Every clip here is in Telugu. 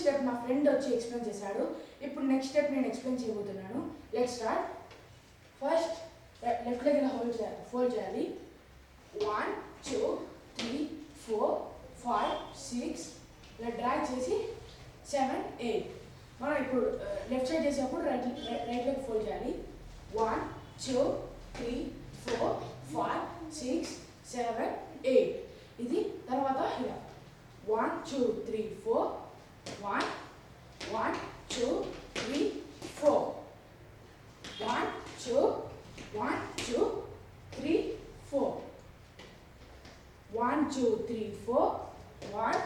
స్టెప్ నా ఫ్రెండ్ వచ్చి ఎక్స్ప్లెయిన్ చేశాడు. ఇప్పుడు నెక్స్ట్ స్టెప్ నేను ఎక్స్ప్లెయిన్ చేయబోతున్నాను. Let's start. First left leg ఇలా ఫోల్డ్ చేయాలి. 1 2 3 4 5 6 ఇలా డ్రాగ్ చేసి 7 8. మనం ఇప్పుడు లెఫ్ట్ సైడ్ చేసేటప్పుడు రైట్ లెగ్ ఫోల్డ్ చేయాలి. 1 2 3 4 5 6 7 8. ఇది తర్వాత ఇలా 1 2 3 4 1 1 2 3 4 1 2 1 2 3 4 1 2 3 4 1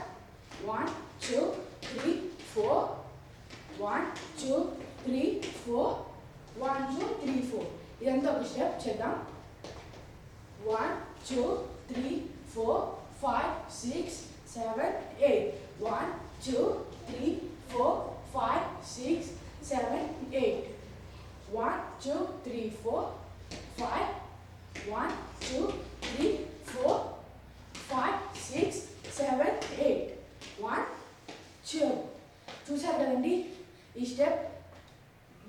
1 2 3 4 1 2 3 4 1 2 3 4. ఇదంతా ఒక స్టెప్ చేద్దాం. 1 2 3 4 5 6 7 8. 1 2 3 4 5 6 7 8. 1 2 3 4 5 1 2 3 4 5 6 7 8. 1 2. చూసారు కదండి ఈ స్టెప్.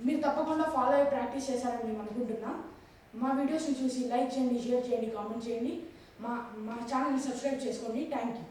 మీరు తప్పకుండా ఫాలో అయ్యి ప్రాక్టీస్ చేశారని మేము అనుకుంటున్నాం. మా వీడియోస్ని చూసి లైక్ చేయండి, షేర్ చేయండి, కామెంట్ చేయండి. మా ఛానల్ని సబ్స్క్రైబ్ చేసుకోండి. Thank you.